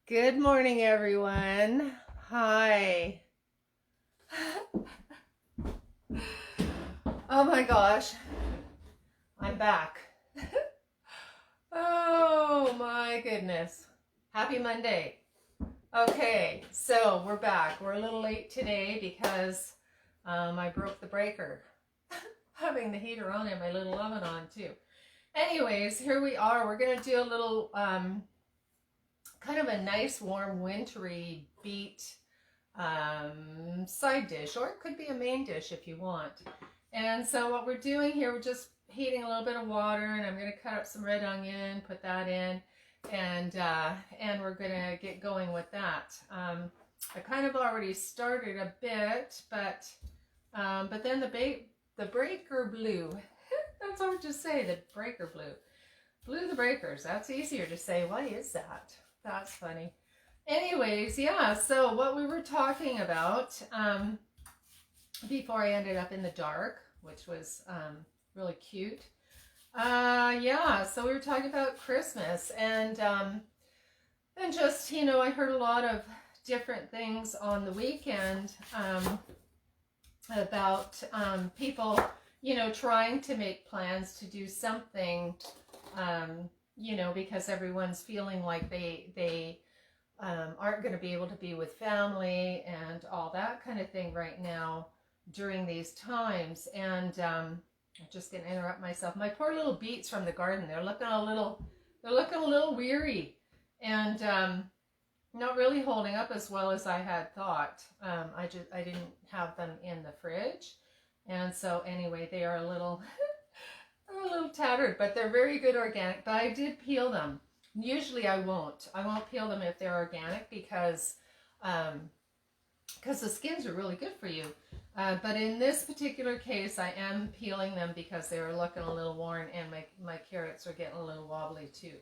Good morning, everyone. Hi. Oh my gosh, I'm back. Oh my goodness. Happy Monday. Okay, so we're back. We're a little late today because I broke the breaker. Having the heater on and my little oven on too. Anyways, here we are. We're going to do a little kind of a nice warm wintry beet side dish, or it could be a main dish if you want. And so what we're doing here, we're just heating a little bit of water, and I'm going to cut up some red onion, put that in, and we're going to get going with that. I kind of already started a bit, but then the breaker blew. That's hard to say. The breaker blew the breakers. That's easier to say. Why is that? That's funny. Anyways, yeah, so what we were talking about before I ended up in the dark, which was really cute. Yeah, so we were talking about Christmas, and just, I heard a lot of different things on the weekend about people, trying to make plans to do something, because everyone's feeling like they aren't going to be able to be with family and all that kind of thing right now during these times. And I'm just going to interrupt myself. My poor little beets from the garden, they're looking a little weary, and not really holding up as well as I had thought. I didn't have them in the fridge, and so anyway, they are a little a little tattered, but they're very good organic. But I did peel them. Usually I won't peel them if they're organic, because the skins are really good for you. But in this particular case, I am peeling them because they were looking a little worn, and my carrots are getting a little wobbly too.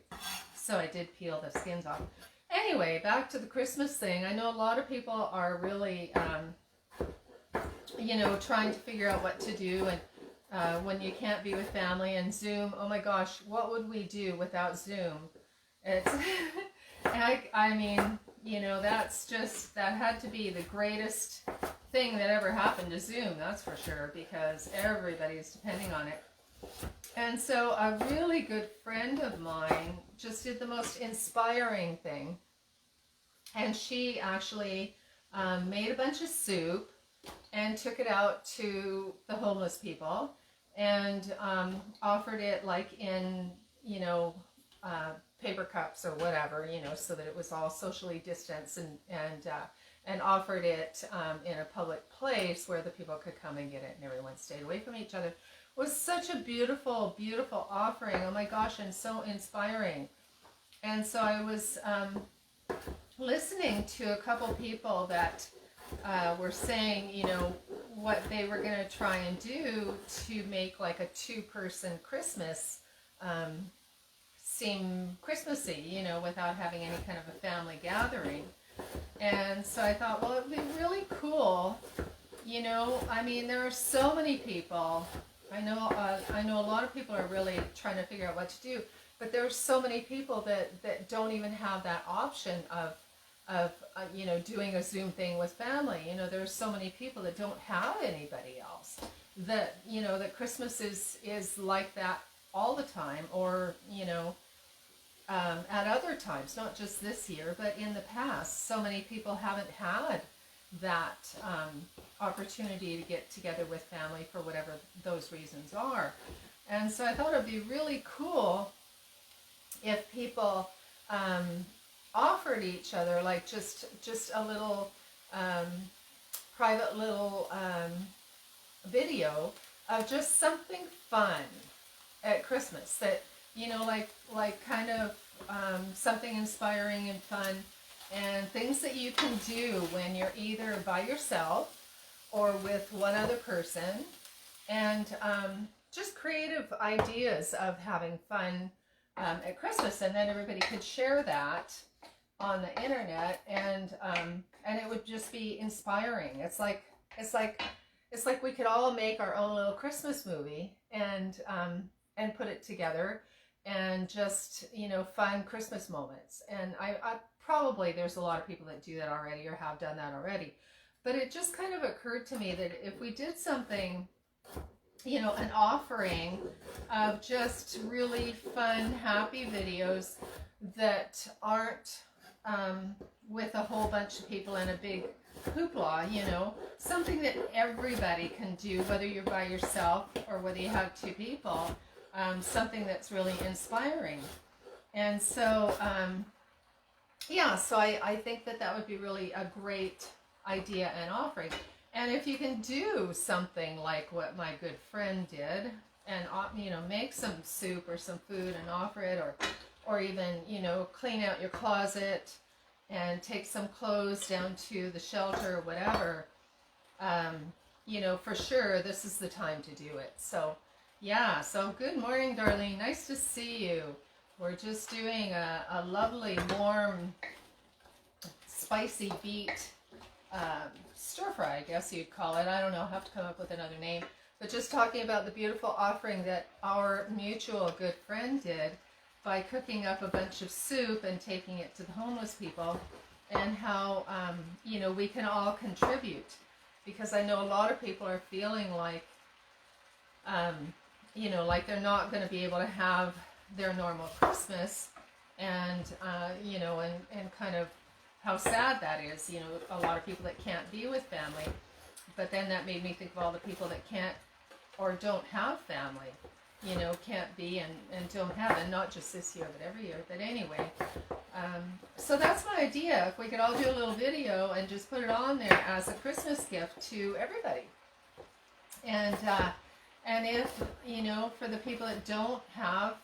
So I did peel the skins off. Anyway, back to the Christmas thing. I know a lot of people are really, trying to figure out what to do, and when you can't be with family, and Zoom. Oh my gosh, what would we do without Zoom? It's, I mean, that had to be the greatest thing that ever happened to Zoom, that's for sure, because everybody's depending on it. And so a really good friend of mine just did the most inspiring thing. And she actually made a bunch of soup and took it out to the homeless people, and offered it like in, paper cups or whatever, so that it was all socially distanced, and offered it in a public place where the people could come and get it, and everyone stayed away from each other. It was such a beautiful, beautiful offering. Oh my gosh, and so inspiring. And so I was listening to a couple people that were saying, what they were going to try and do to make like a two-person Christmas seem Christmassy, without having any kind of a family gathering. And so I thought, well, it would be really cool. I mean, there are so many people. I know a lot of people are really trying to figure out what to do, but there are so many people that don't even have that option of doing a Zoom thing with family. There's so many people that don't have anybody else, that, that Christmas is like that all the time, or, at other times, not just this year, but in the past. So many people haven't had that opportunity to get together with family for whatever those reasons are. And so I thought it would be really cool if people offered each other like just a little private little video of just something fun at Christmas, that like kind of something inspiring and fun, and things that you can do when you're either by yourself or with one other person, and just creative ideas of having fun at Christmas, and then everybody could share that on the internet, and it would just be inspiring. It's like we could all make our own little Christmas movie, and put it together, and just, you know, fun Christmas moments. And I probably, there's a lot of people that do that already or have done that already. But it just kind of occurred to me that if we did something, you know, an offering of just really fun, happy videos that aren't with a whole bunch of people in a big hoopla, you know, something that everybody can do, whether you're by yourself or whether you have two people, something that's really inspiring. And so, yeah, so I think that that would be really a great idea and offering. And if you can do something like what my good friend did, and, you know, make some soup or some food and offer it, or even, you know, clean out your closet and take some clothes down to the shelter or whatever, you know, for sure this is the time to do it. So yeah, so good morning, Darlene, nice to see you. We're just doing a lovely warm spicy beet stir fry, I guess you'd call it. I don't know, I'll have to come up with another name, but just talking about the beautiful offering that our mutual good friend did by cooking up a bunch of soup and taking it to the homeless people, and how, you know, we can all contribute, because I know a lot of people are feeling like, you know, like they're not going to be able to have their normal Christmas, and, you know, and kind of how sad that is, you know, a lot of people that can't be with family. But then that made me think of all the people that can't or don't have family, you know, can't be and don't have, and not just this year, but every year. But anyway, so that's my idea. If we could all do a little video and just put it on there as a Christmas gift to everybody. And if, you know, for the people that don't have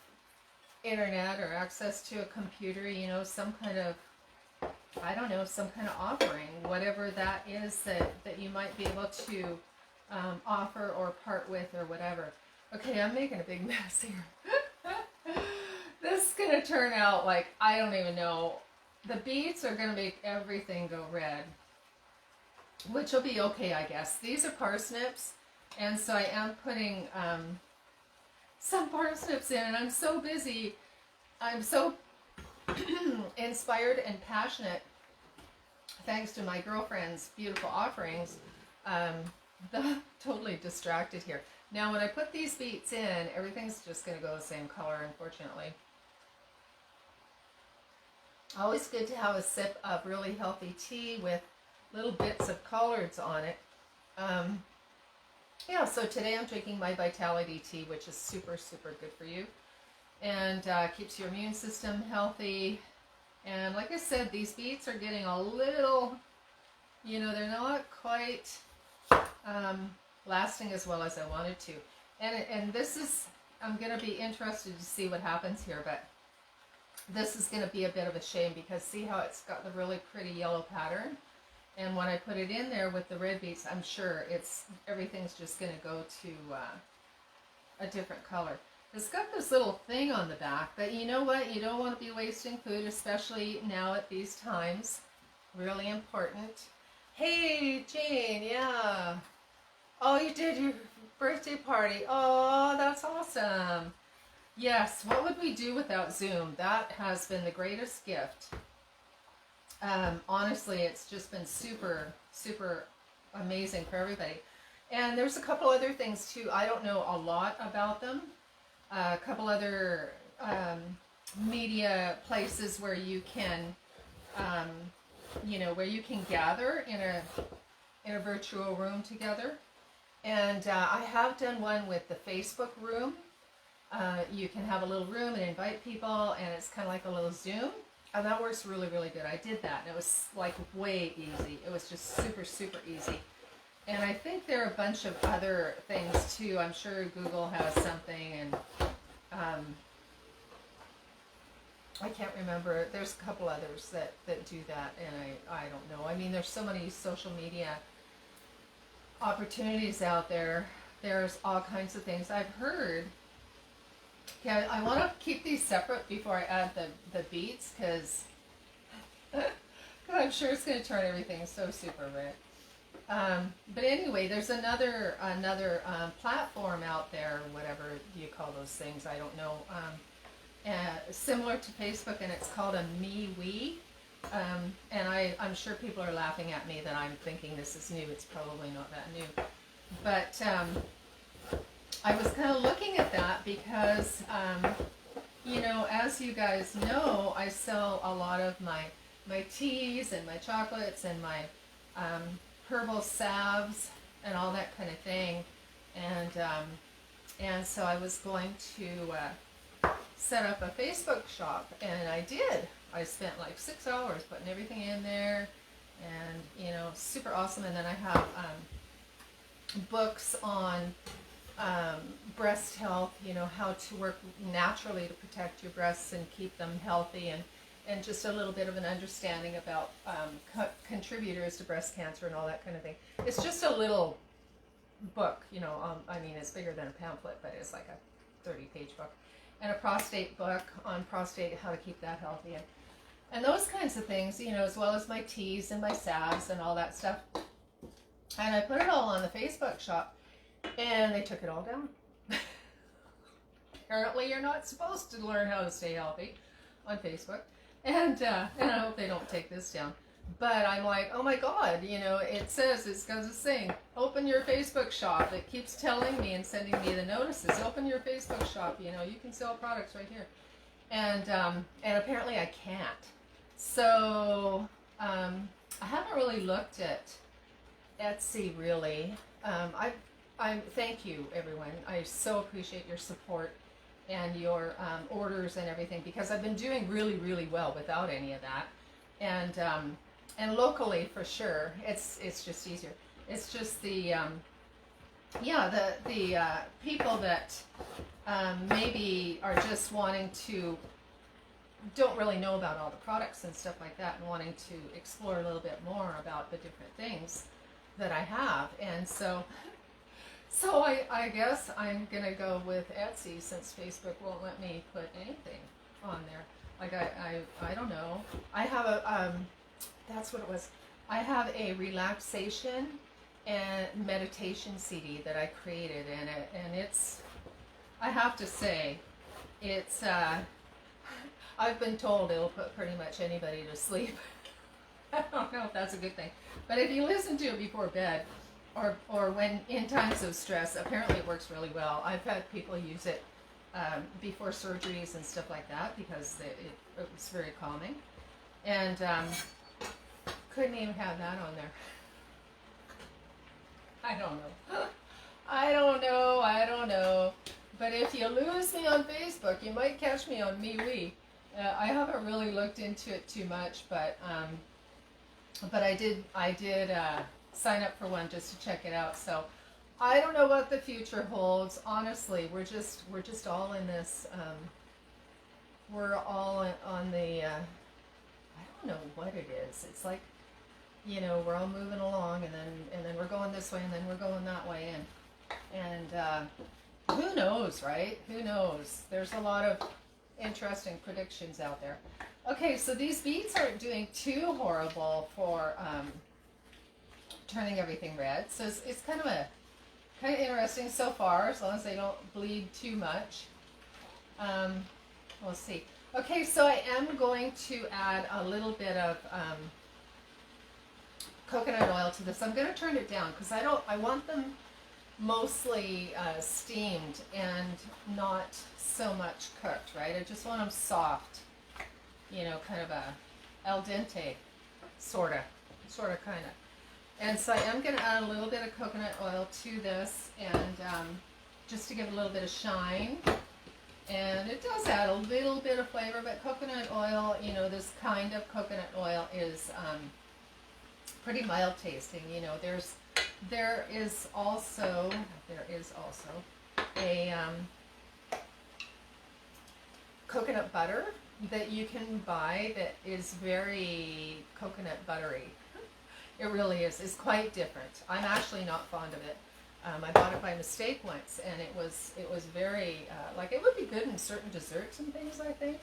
internet or access to a computer, you know, some kind of, I don't know, some kind of offering, whatever that is that you might be able to offer or part with or whatever. Okay, I'm making a big mess here. This is going to turn out like, I don't even know. The beets are going to make everything go red, which will be okay, I guess. These are parsnips, and so I am putting some parsnips in, and I'm so busy. I'm so inspired and passionate, thanks to my girlfriend's beautiful offerings. Totally distracted here. Now, when I put these beets in, everything's just going to go the same color, unfortunately. Always good to have a sip of really healthy tea with little bits of collards on it. Yeah, so today I'm drinking my Vitality tea, which is super, super good for you, and keeps your immune system healthy. And like I said, these beets are getting a little, you know, they're not quite lasting as well as I wanted to. And this is, I'm going to be interested to see what happens here, but this is going to be a bit of a shame, because see how it's got the really pretty yellow pattern? And when I put it in there with the red beets, I'm sure everything's just going to go to a different color. It's got this little thing on the back, but you know what? You don't want to be wasting food, especially now at these times. Really important. Hey, Jane, yeah. Oh, you did your birthday party. Oh, that's awesome. Yes, what would we do without Zoom? That has been the greatest gift. Honestly, it's just been super, super amazing for everybody. And there's a couple other things too. I don't know a lot about them. A couple other media places where you can, you know, where you can gather in a virtual room together. And I have done one with the Facebook room. You can have a little room and invite people, and it's kind of like a little Zoom. And that works really, really good. I did that, and it was like way easy. It was just super, super easy. And I think there are a bunch of other things too. I'm sure Google has something, and I can't remember. There's a couple others that do that, and I don't know. I mean, there's so many social media opportunities out there. There's all kinds of things I've heard. Okay, I want to keep these separate before I add the beets, because I'm sure it's going to turn everything so super red. But anyway, there's another platform out there, whatever you call those things, I don't know. similar to Facebook, and it's called a MeWe. And I'm sure people are laughing at me that I'm thinking this is new. It's probably not that new. But I was kind of looking at that because, you know, as you guys know, I sell a lot of my teas and my chocolates and my herbal salves and all that kind of thing. And so I was going to set up a Facebook shop, and I did. I spent like 6 hours putting everything in there, and you know, super awesome. And then I have books on breast health, you know, how to work naturally to protect your breasts and keep them healthy, and just a little bit of an understanding about contributors to breast cancer and all that kind of thing. It's just a little book, you know, I mean, it's bigger than a pamphlet, but it's like a 30-page book. And a prostate book on prostate, how to keep that healthy, and those kinds of things, you know, as well as my teas and my salves and all that stuff. And I put it all on the Facebook shop, and they took it all down. Apparently you're not supposed to learn how to stay healthy on Facebook, and I hope they don't take this down. But I'm like, oh my God, you know, it's got this saying, open your Facebook shop. It keeps telling me and sending me the notices, open your Facebook shop, you know, you can sell products right here. And apparently I can't. So I haven't really looked at Etsy really. I thank you, everyone. I so appreciate your support and your orders and everything, because I've been doing really, really well without any of that. And locally, for sure, it's just easier. It's just the people that maybe are just wanting to, don't really know about all the products and stuff like that, and wanting to explore a little bit more about the different things that I have. And so I guess I'm gonna go with Etsy, since Facebook won't let me put anything on there. Like I don't know. I have a that's what it was. I have a relaxation and meditation CD that I created, and it's, I have to say, it's I've been told it'll put pretty much anybody to sleep. I don't know if that's a good thing, but if you listen to it before bed, or when in times of stress, apparently it works really well. I've had people use it before surgeries and stuff like that, because it was very calming. And couldn't even have that on there. I don't know. But if you lose me on Facebook, you might catch me on MeWe. I haven't really looked into it too much, but I did sign up for one just to check it out. So I don't know what the future holds. Honestly, we're just all in this. We're all on the. I don't know what it is. It's like, you know, we're all moving along, and then we're going this way, and then we're going that way, and who knows, right? Who knows? There's a lot of interesting predictions out there. Okay, so these beets aren't doing too horrible for turning everything red. So it's kind of interesting so far, as long as they don't bleed too much. We'll see. Okay, so I am going to add a little bit of coconut oil to this. I'm going to turn it down because I want them mostly steamed and not so much cooked, right? I just want them soft, you know, kind of a al dente, sort of, kind of. And so I am going to add a little bit of coconut oil to this, and just to give it a little bit of shine. And it does add a little bit of flavor, but coconut oil, you know, this kind of coconut oil is pretty mild tasting. You know, there is also a coconut butter that you can buy that is very coconut buttery. It really is. It's quite different. I'm actually not fond of it. I bought it by mistake once, and it was very like, it would be good in certain desserts and things, I think.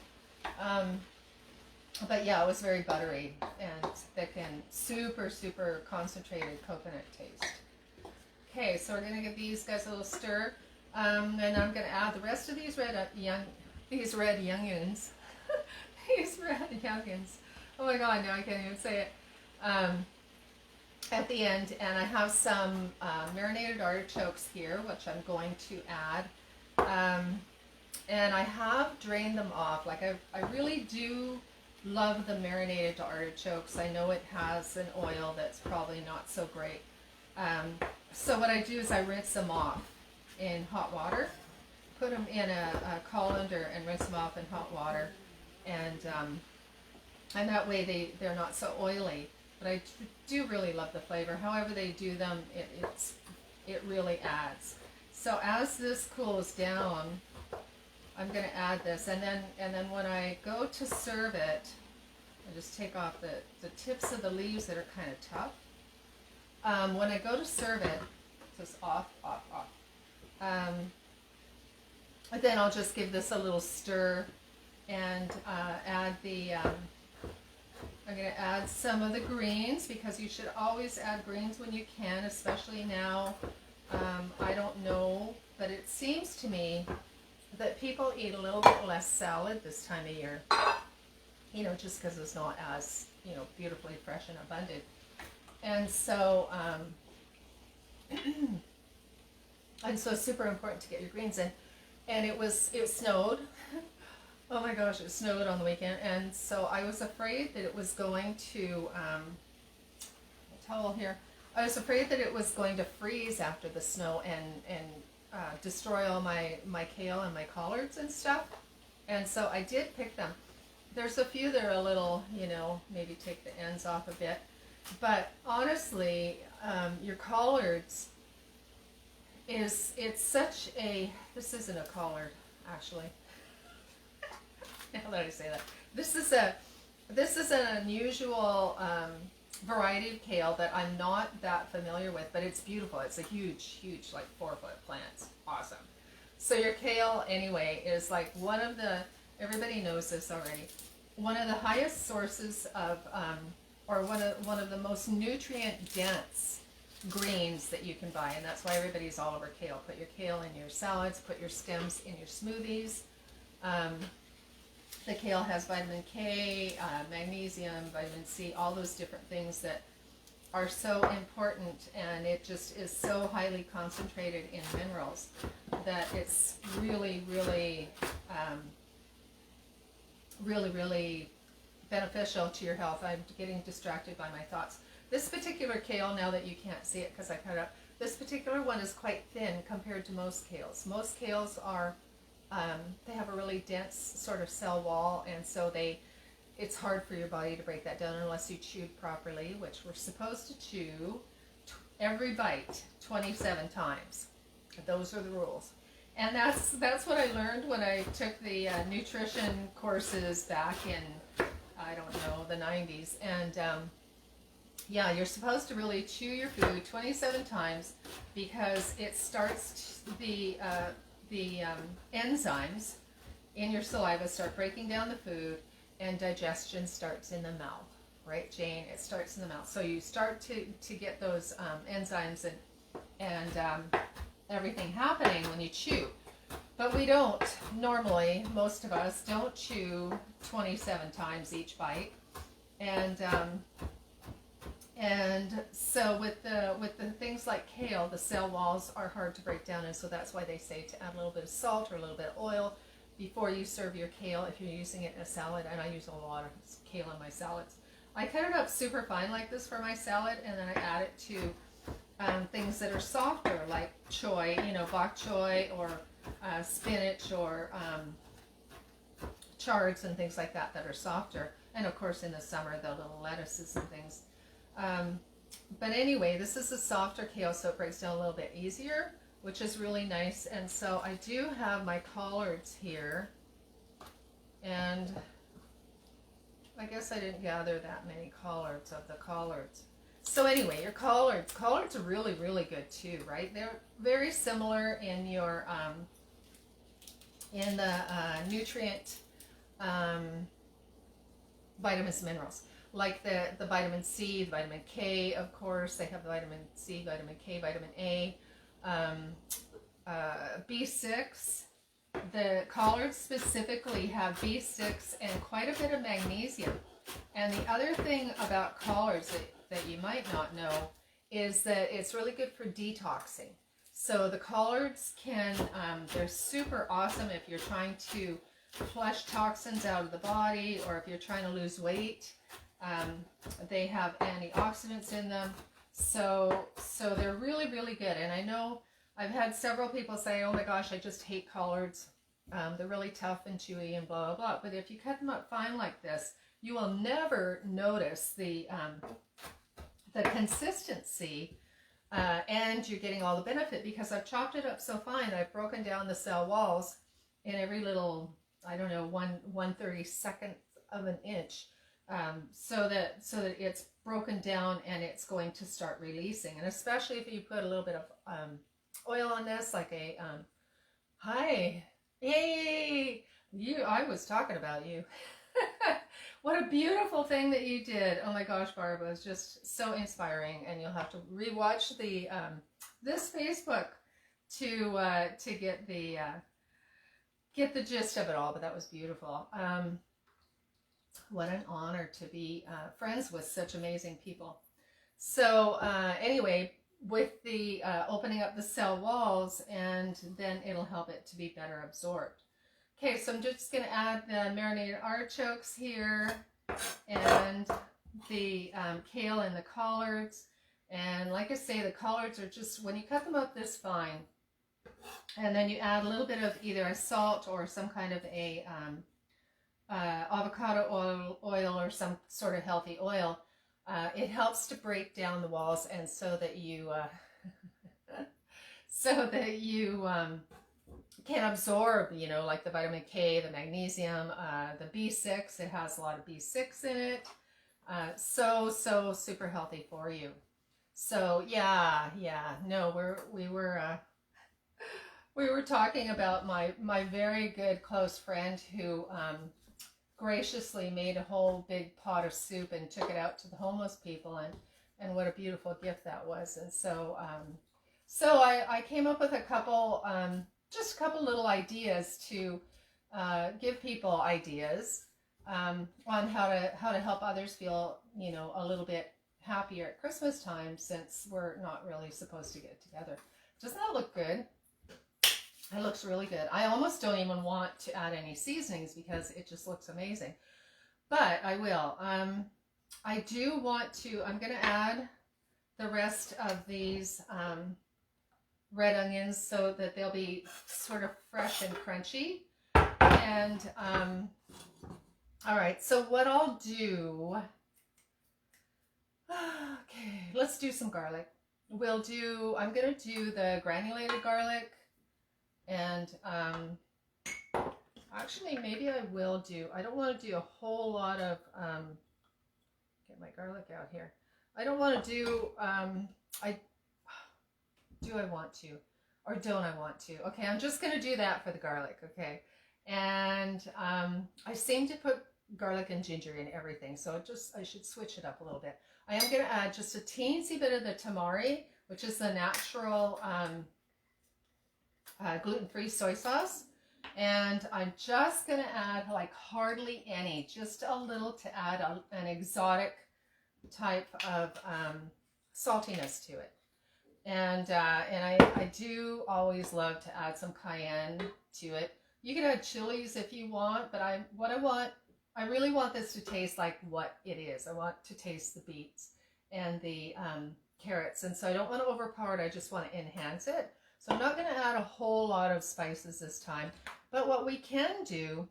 But yeah, it was very buttery and thick and super, super concentrated coconut taste. Okay, so we're going to give these guys a little stir. And I'm going to add the rest of these red these red youngins. These red youngins. Oh my God, now I can't even say it. At the end, and I have some marinated artichokes here, which I'm going to add. And I have drained them off. Like I really do love the marinated artichokes. I know it has an oil that's probably not so great. So what I do is I rinse them off in hot water, put them in a colander and rinse them off in hot water, and that way they're not so oily. But I do really love the flavor. However they do them, it really adds. So as this cools down, I'm going to add this, and then when I go to serve it, I just take off the tips of the leaves that are kind of tough. When I go to serve it, just off. And then I'll just give this a little stir and add the. I'm going to add some of the greens, because you should always add greens when you can, especially now. I don't know, but it seems to me that people eat a little bit less salad this time of year, just because it's not as, beautifully fresh and abundant. And so, it's super important to get your greens in. And it snowed. Oh my gosh, it snowed on the weekend, and so I was afraid that it was going to, a towel here, I was afraid that it was going to freeze after the snow and destroy all my kale and my collards and stuff. And so I did pick them. There's a few that are a little, maybe take the ends off a bit. But honestly, your collards this isn't a collard, actually. Now that I say that, this is an unusual variety of kale that I'm not that familiar with, but it's beautiful. It's a huge, like 4-foot plant. It's awesome. So your kale, anyway, is like everybody knows this already, one of the highest sources of, or one of the most nutrient dense greens that you can buy, and that's why everybody's all over kale. Put your kale in your salads, put your stems in your smoothies. The kale has vitamin K, magnesium, vitamin C, all those different things that are so important, and it just is so highly concentrated in minerals that it's really, really, really beneficial to your health. I'm getting distracted by my thoughts. This particular kale, now that you can't see it because I cut it up, this particular one is quite thin compared to most kales. Most kales are they have a really dense sort of cell wall, and so it's hard for your body to break that down unless you chewed properly, which we're supposed to chew every bite 27 times. Those are the rules. And that's what I learned when I took the nutrition courses back in, I don't know, the 90s. And yeah, you're supposed to really chew your food 27 times, because it starts the enzymes in your saliva start breaking down the food, and digestion starts in the mouth, right, Jane? It starts in the mouth. So you start to get those enzymes and everything happening when you chew. But we don't normally, most of us don't chew 27 times each bite, and so with the things like kale, the cell walls are hard to break down, and so that's why they say to add a little bit of salt or a little bit of oil before you serve your kale if you're using it in a salad. And I use a lot of kale in my salads. I cut it up super fine like this for my salad, and then I add it to things that are softer, like choy, bok choy, or spinach, or chards and things like that are softer. And of course in the summer, the little lettuces and things. But anyway, this is a softer kale, so it breaks down a little bit easier, which is really nice. And so I do have my collards here, and I guess I didn't gather that many collards of the collards. So anyway, your collards are really, really good too, right? They're very similar in your in the nutrient vitamins and minerals. Like the vitamin C, the vitamin K, of course. They have vitamin C, vitamin K, vitamin A, B6, the collards specifically have B6 and quite a bit of magnesium. And the other thing about collards that you might not know is that it's really good for detoxing. So the collards can, they're super awesome if you're trying to flush toxins out of the body, or if you're trying to lose weight. They have antioxidants in them. So they're really, really good. And I know I've had several people say, oh my gosh, I just hate collards. They're really tough and chewy and blah, blah, blah. But if you cut them up fine like this, you will never notice the consistency, and you're getting all the benefit because I've chopped it up so fine. I've broken down the cell walls in every little, I don't know, 1/32 of an inch, so that it's broken down and it's going to start releasing. And especially if you put a little bit of oil on this, like a hi, yay, you! I was talking about you. What a beautiful thing that you did. Oh my gosh, Barb, it was just so inspiring. And you'll have to rewatch the this Facebook to get the gist of it all. But that was beautiful. What an honor to be friends with such amazing people. So anyway, with the opening up the cell walls, and then it'll help it to be better absorbed. Okay, so I'm just going to add the marinated artichokes here, and the kale and the collards. And like I say, the collards are just, when you cut them up this fine, and then you add a little bit of either a salt or some kind of a avocado oil or some sort of healthy oil, it helps to break down the walls, and so that you can absorb, you know, like the vitamin K, the magnesium, the B6. It has a lot of B6 in it. So super healthy for you. So yeah. No, we were talking about my very good close friend who graciously made a whole big pot of soup and took it out to the homeless people, and what a beautiful gift that was. And so I came up with a couple just a couple little ideas to give people ideas on how to help others feel, you know, a little bit happier at Christmas time, since we're not really supposed to get together. Doesn't that look good? It looks really good. I almost don't even want to add any seasonings because it just looks amazing. But I will. I do want to, I'm going to add the rest of these red onions so that they'll be sort of fresh and crunchy. And all right, so what I'll do, okay, let's do some garlic. I'm gonna do the granulated garlic, and actually maybe I don't want to do a whole lot of get my garlic out here. I don't want to do do I want to, or don't I want to? Okay, I'm just going to do that for the garlic, okay? And I seem to put garlic and ginger in everything, so I should switch it up a little bit. I am going to add just a teensy bit of the tamari, which is the natural gluten-free soy sauce. And I'm just going to add like hardly any, just a little, to add an exotic type of saltiness to it. And I do always love to add some cayenne to it. You can add chilies if you want, but I really want this to taste like what it is. I want to taste the beets and the carrots, and so I don't want to overpower it. I just want to enhance it. So I'm not going to add a whole lot of spices this time. But what we can do,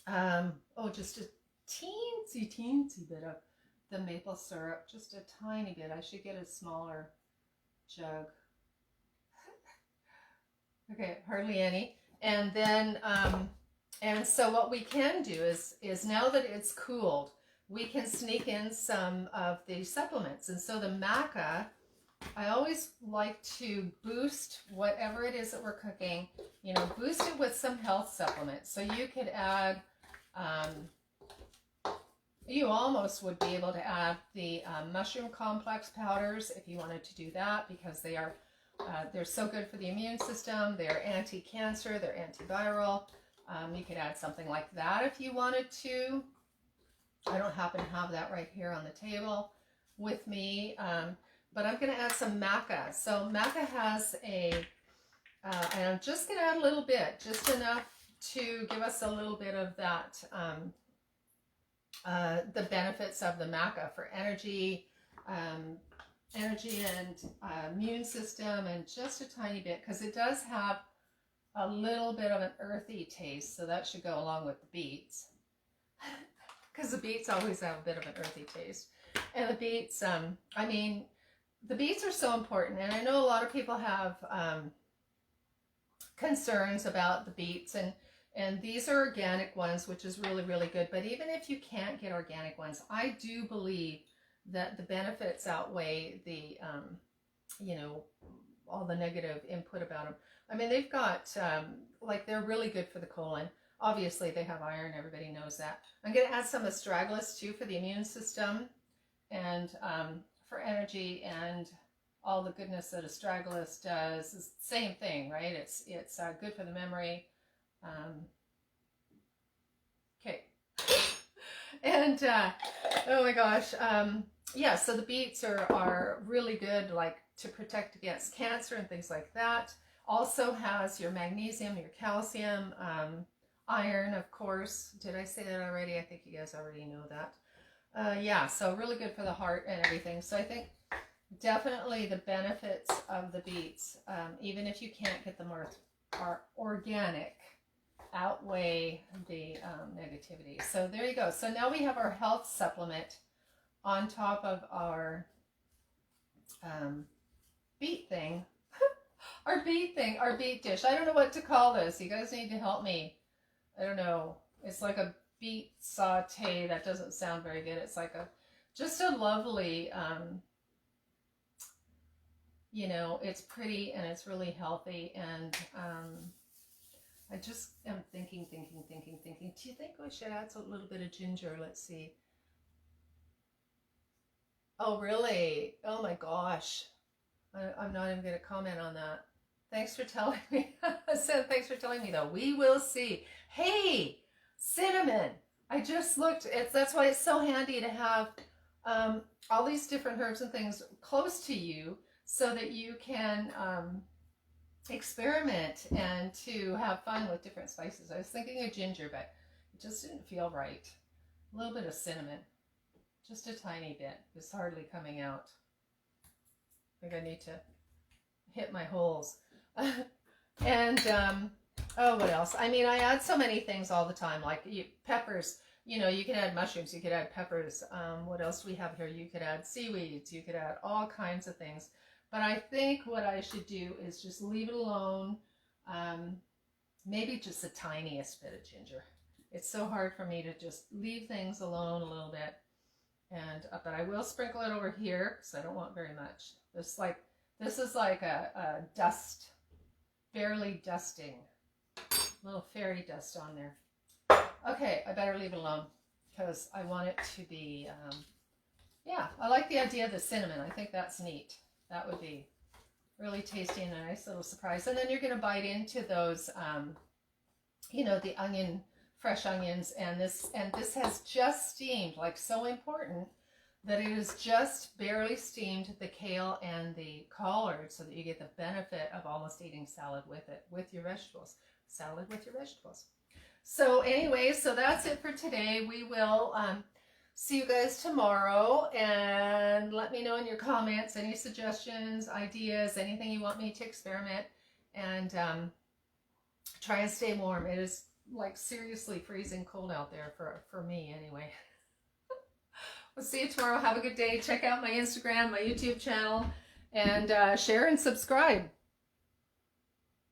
just a teensy bit of the maple syrup, just a tiny bit. I should get a smaller jug. Okay, hardly any. And then, and so what we can do is now that it's cooled, we can sneak in some of the supplements. And so the maca, I always like to boost whatever it is that we're cooking, you know, boost it with some health supplements. So you could add, you almost would be able to add the mushroom complex powders if you wanted to do that, because they are they're so good for the immune system. They're anti-cancer, they're antiviral. You could add something like that if you wanted to. I don't happen to have that right here on the table with me, but I'm going to add some maca. So maca has and I'm just going to add a little bit, just enough to give us a little bit of that, the benefits of the maca for energy, and immune system, and just a tiny bit, because it does have a little bit of an earthy taste, so that should go along with the beets, because the beets always have a bit of an earthy taste. And the beets, I mean, the beets are so important, and I know a lot of people have concerns about the beets, and these are organic ones, which is really, really good. But even if you can't get organic ones, I do believe that the benefits outweigh the, you know, all the negative input about them. I mean, they've got, like, they're really good for the colon. Obviously, they have iron. Everybody knows that. I'm going to add some astragalus, too, for the immune system and for energy and all the goodness that astragalus does. Is the same thing, right? It's good for the memory. Okay. And, oh my gosh. Yeah, so the beets are really good, like, to protect against cancer and things like that. Also has your magnesium, your calcium, iron, of course. Did I say that already? I think you guys already know that. Yeah, so really good for the heart and everything. So I think definitely the benefits of the beets, even if you can't get them are organic, outweigh the negativity. So there you go. So now we have our health supplement on top of our beet thing. Our beet dish. I don't know what to call this. You guys need to help me. I don't know. It's like a beet saute. That doesn't sound very good. It's like just a lovely, you know, it's pretty and it's really healthy. And I just am thinking. Do you think we should add a little bit of ginger? Let's see. Oh, really? Oh my gosh. I'm not even going to comment on that. Thanks for telling me. I said thanks for telling me, though. We will see. Hey, cinnamon. I just looked. That's why it's so handy to have all these different herbs and things close to you so that you can experiment and to have fun with different spices. I was thinking of ginger, but it just didn't feel right. A little bit of cinnamon. Just a tiny bit. It's hardly coming out. I think I need to hit my holes. And, oh, what else? I mean, I add so many things all the time, like peppers. You know, you can add mushrooms, you could add peppers. What else do we have here? You could add seaweeds, you could add all kinds of things. But I think what I should do is just leave it alone. Maybe just the tiniest bit of ginger. It's so hard for me to just leave things alone a little bit. And but I will sprinkle it over here because I don't want very much. This is like a dust, barely dusting, little fairy dust on there. Okay, I better leave it alone because I want it to be. Yeah, I like the idea of the cinnamon. I think that's neat. That would be really tasty and a nice little surprise. And then you're going to bite into those, you know, the onion. Fresh onions, and this has just steamed, like so important that it is just barely steamed the kale and the collard so that you get the benefit of almost eating salad with it, with your vegetables. Salad with your vegetables. So anyway, so that's it for today. We will see you guys tomorrow, and let me know in your comments any suggestions, ideas, anything you want me to experiment, and try and stay warm. It is like seriously freezing cold out there for me anyway. We'll see you tomorrow. Have a good day. Check out my Instagram, my YouTube channel, and share and subscribe.